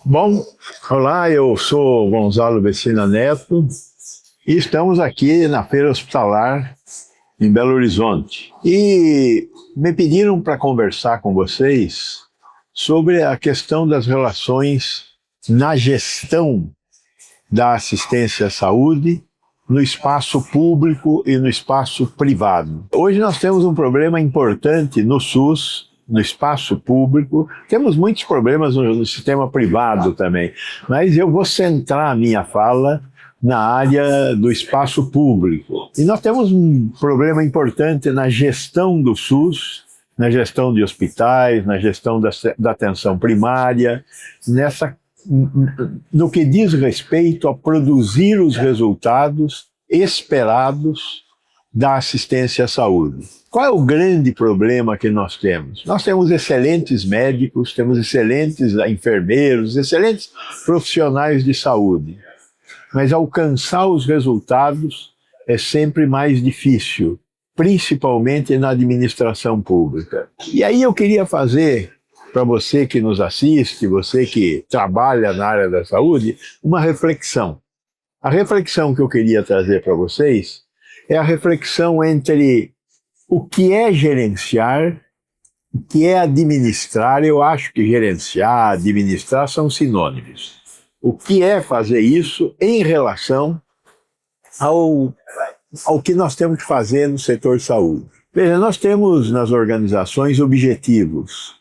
Bom, olá, eu sou Gonzalo Vecina Neto e estamos aqui na Feira Hospitalar em Belo Horizonte. E me pediram para conversar com vocês sobre a questão das relações na gestão da assistência à saúde no espaço público e no espaço privado. Hoje nós temos um problema importante no SUS, no espaço público. Temos muitos problemas no sistema privado também, mas eu vou centrar a minha fala na área do espaço público. E nós temos um problema importante na gestão do SUS, na gestão de hospitais, na gestão da atenção primária, no que diz respeito a produzir os resultados esperados da assistência à saúde. Qual é o grande problema que nós temos? Nós temos excelentes médicos, temos excelentes enfermeiros, excelentes profissionais de saúde, mas alcançar os resultados é sempre mais difícil, principalmente na administração pública. E aí eu queria fazer, para você que nos assiste, você que trabalha na área da saúde, uma reflexão. A reflexão que eu queria trazer para vocês é a reflexão entre o que é gerenciar, o que é administrar. Eu acho que gerenciar, administrar são sinônimos. O que é fazer isso em relação ao que nós temos que fazer no setor saúde. Veja, nós temos nas organizações objetivos.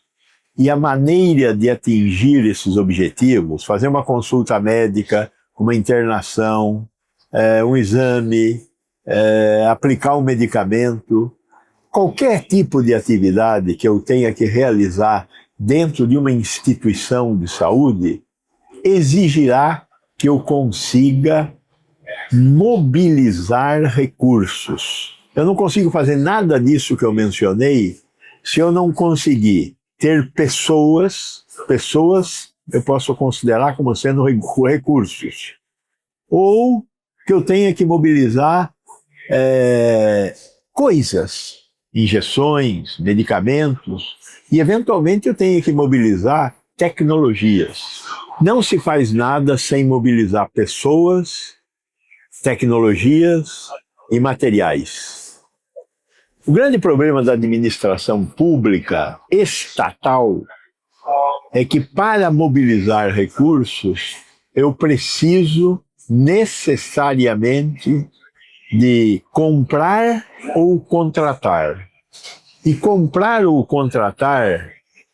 E a maneira de atingir esses objetivos, fazer uma consulta médica, uma internação, um exame, aplicar um medicamento, qualquer tipo de atividade que eu tenha que realizar dentro de uma instituição de saúde, exigirá que eu consiga mobilizar recursos. Eu não consigo fazer nada disso que eu mencionei se eu não conseguir ter pessoas eu posso considerar como sendo recursos. Ou que eu tenha que mobilizar coisas, injeções, medicamentos, e eventualmente eu tenho que mobilizar tecnologias. Não se faz nada sem mobilizar pessoas, tecnologias e materiais. O grande problema da administração pública estatal é que para mobilizar recursos eu preciso necessariamente de comprar ou contratar. E comprar ou contratar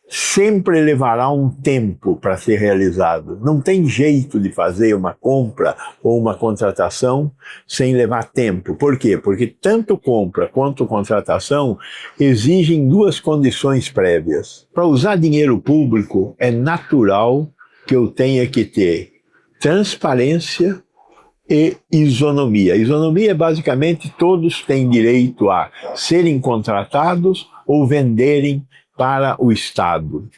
sempre levará um tempo para ser realizado. Não tem jeito de fazer uma compra ou uma contratação sem levar tempo. Por quê? Porque tanto compra quanto contratação exigem duas condições prévias. Para usar dinheiro público, é natural que eu tenha que ter transparência e isonomia. Isonomia é basicamente todos têm direito a serem contratados ou venderem para o Estado.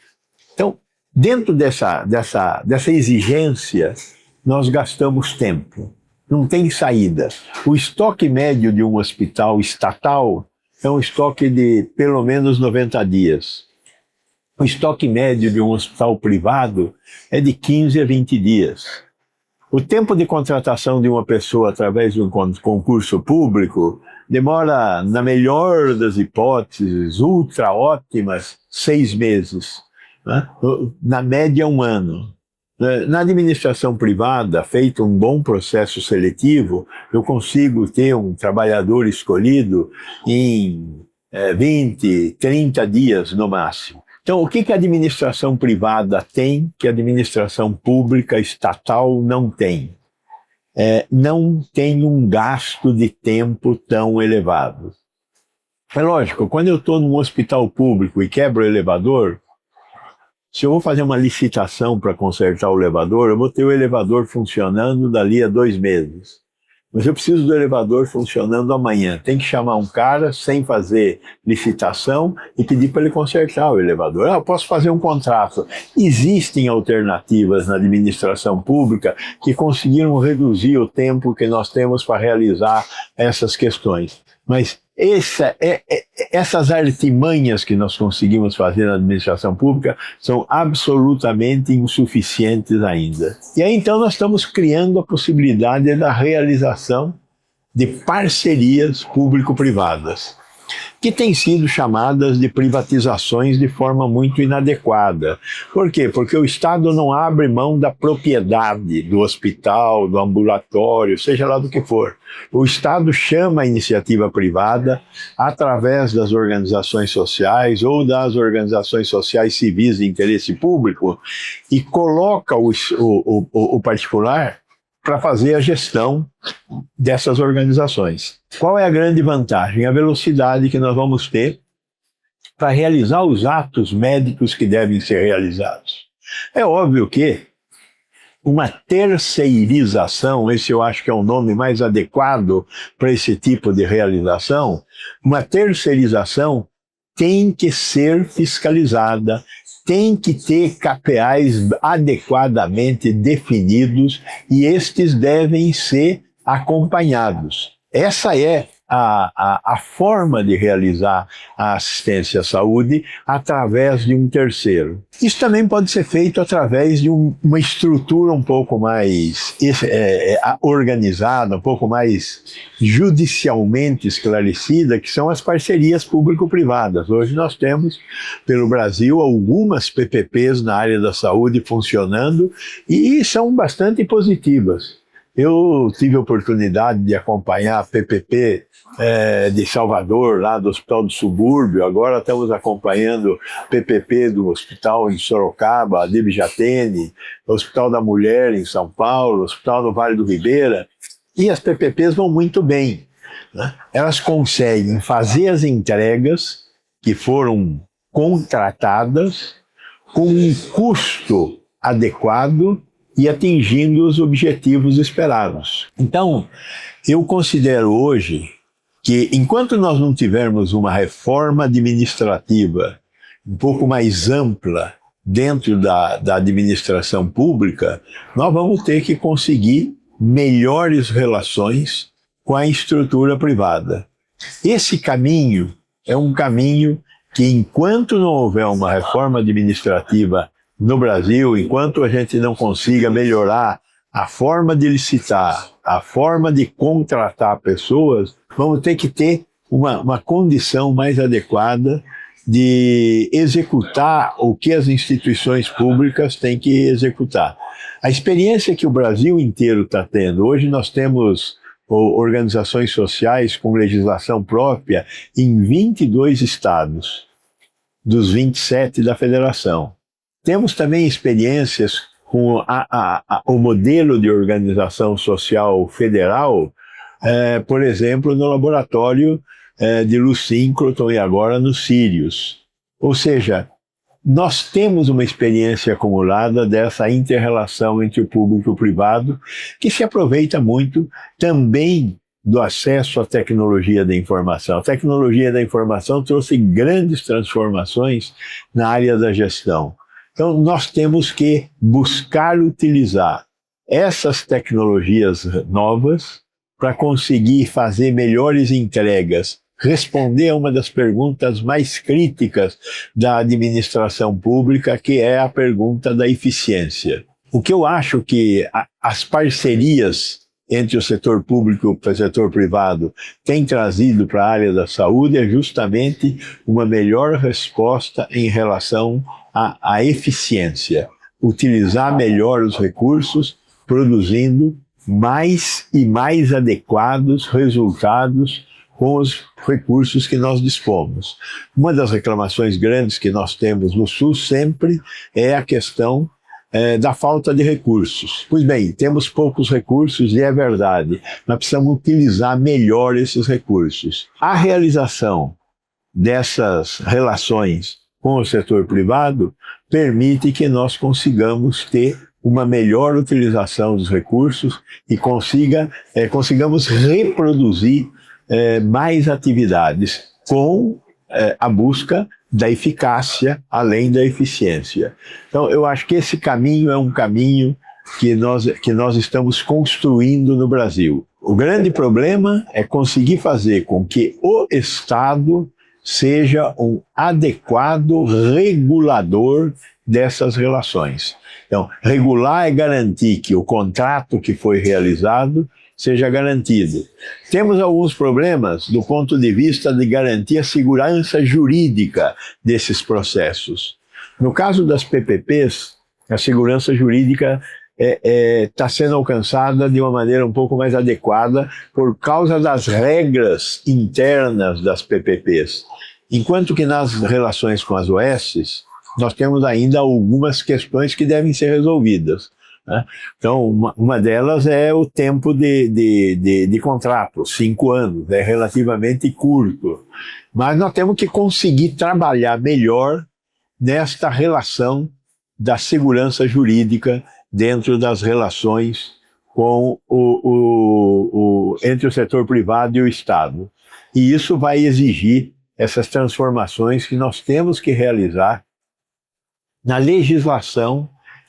Então, dentro dessa exigência, nós gastamos tempo. Não tem saída. O estoque médio de um hospital estatal é um estoque de pelo menos 90 dias. O estoque médio de um hospital privado é de 15 a 20 dias. O tempo de contratação de uma pessoa através de um concurso público demora, na melhor das hipóteses, ultra ótimas, 6 meses. Né? Na média, 1 ano. Na administração privada, feito um bom processo seletivo, eu consigo ter um trabalhador escolhido em 20, 30 dias no máximo. Então, o que a administração privada tem que a administração pública estatal não tem? Não tem um gasto de tempo tão elevado. É lógico, quando eu estou num hospital público e quebro o elevador, se eu vou fazer uma licitação para consertar o elevador, eu vou ter o elevador funcionando dali a 2 meses. Mas eu preciso do elevador funcionando amanhã. Tem que chamar um cara sem fazer licitação e pedir para ele consertar o elevador. Eu posso fazer um contrato. Existem alternativas na administração pública que conseguiram reduzir o tempo que nós temos para realizar essas questões. Mas Essas artimanhas que nós conseguimos fazer na administração pública são absolutamente insuficientes ainda. E aí então nós estamos criando a possibilidade da realização de parcerias público-privadas, que têm sido chamadas de privatizações de forma muito inadequada. Por quê? Porque o Estado não abre mão da propriedade do hospital, do ambulatório, seja lá do que for. O Estado chama a iniciativa privada através das organizações sociais ou das organizações sociais civis de interesse público e coloca o particular para fazer a gestão dessas organizações. Qual é a grande vantagem? A velocidade que nós vamos ter para realizar os atos médicos que devem ser realizados. É óbvio que uma terceirização, esse eu acho que é o nome mais adequado para esse tipo de realização, uma terceirização tem que ser fiscalizada, tem que ter KPIs adequadamente definidos e estes devem ser acompanhados. Essa é a forma de realizar a assistência à saúde através de um terceiro. Isso também pode ser feito através de uma estrutura um pouco mais organizada, um pouco mais judicialmente esclarecida, que são as parcerias público-privadas. Hoje nós temos, pelo Brasil, algumas PPPs na área da saúde funcionando e são bastante positivas. Eu tive a oportunidade de acompanhar a PPP de Salvador, lá do Hospital do Subúrbio. Agora estamos acompanhando a PPP do Hospital em Sorocaba, de Bijatene, o Hospital da Mulher em São Paulo, o Hospital no Vale do Ribeira. E as PPPs vão muito bem, né? Elas conseguem fazer as entregas que foram contratadas com um custo adequado e atingindo os objetivos esperados. Então, eu considero hoje que, enquanto nós não tivermos uma reforma administrativa um pouco mais ampla dentro da administração pública, nós vamos ter que conseguir melhores relações com a estrutura privada. Esse caminho é um caminho que, enquanto não houver uma reforma administrativa no Brasil, enquanto a gente não consiga melhorar a forma de licitar, a forma de contratar pessoas, vamos ter que ter uma condição mais adequada de executar o que as instituições públicas têm que executar. A experiência que o Brasil inteiro está tendo, hoje nós temos organizações sociais com legislação própria em 22 estados, dos 27 da federação. Temos também experiências com o modelo de organização social federal, por exemplo, no laboratório de Luz Síncroton e agora no Sirius. Ou seja, nós temos uma experiência acumulada dessa inter-relação entre o público e o privado, que se aproveita muito também do acesso à tecnologia da informação. A tecnologia da informação trouxe grandes transformações na área da gestão. Então, nós temos que buscar utilizar essas tecnologias novas para conseguir fazer melhores entregas, responder a uma das perguntas mais críticas da administração pública, que é a pergunta da eficiência. O que eu acho que as parcerias entre o setor público e o setor privado têm trazido para a área da saúde é justamente uma melhor resposta em relação à eficiência. Utilizar melhor os recursos, produzindo mais e mais adequados resultados com os recursos que nós dispomos. Uma das reclamações grandes que nós temos no SUS sempre é a questão da falta de recursos. Pois bem, temos poucos recursos e é verdade, mas precisamos utilizar melhor esses recursos. A realização dessas relações com o setor privado permite que nós consigamos ter uma melhor utilização dos recursos e consigamos reproduzir mais atividades com a busca da eficácia além da eficiência. Então, eu acho que esse caminho é um caminho que nós estamos construindo no Brasil. O grande problema é conseguir fazer com que o Estado seja um adequado regulador dessas relações. Então, regular é garantir que o contrato que foi realizado seja garantido. Temos alguns problemas do ponto de vista de garantir a segurança jurídica desses processos. No caso das PPPs, a segurança jurídica está sendo alcançada de uma maneira um pouco mais adequada por causa das regras internas das PPPs. Enquanto que nas relações com as OSs, nós temos ainda algumas questões que devem ser resolvidas, né? Então, uma delas é o tempo de contrato, 5 anos, é relativamente curto. Mas nós temos que conseguir trabalhar melhor nesta relação da segurança jurídica dentro das relações com entre o setor privado e o Estado. E isso vai exigir essas transformações que nós temos que realizar na legislação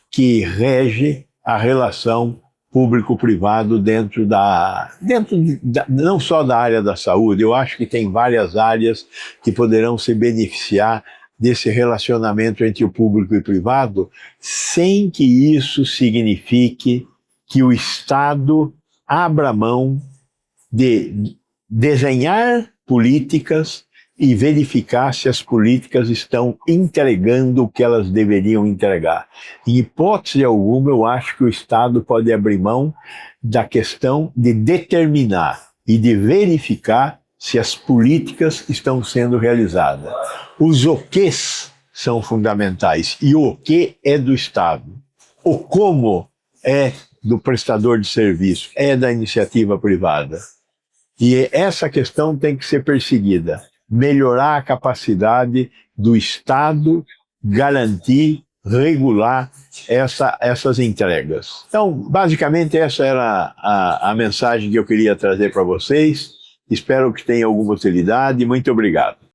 que rege a relação público-privado dentro não só da área da saúde. Eu acho que tem várias áreas que poderão se beneficiar desse relacionamento entre o público e o privado, sem que isso signifique que o Estado abra mão de desenhar políticas e verificar se as políticas estão entregando o que elas deveriam entregar. Em hipótese alguma, eu acho que o Estado pode abrir mão da questão de determinar e de verificar se as políticas estão sendo realizadas. Os OQs são fundamentais e o que é do Estado. O como é do prestador de serviço, é da iniciativa privada. E essa questão tem que ser perseguida. Melhorar a capacidade do Estado garantir, regular essas entregas. Então, basicamente, essa era a mensagem que eu queria trazer para vocês. Espero que tenha alguma utilidade. Muito obrigado.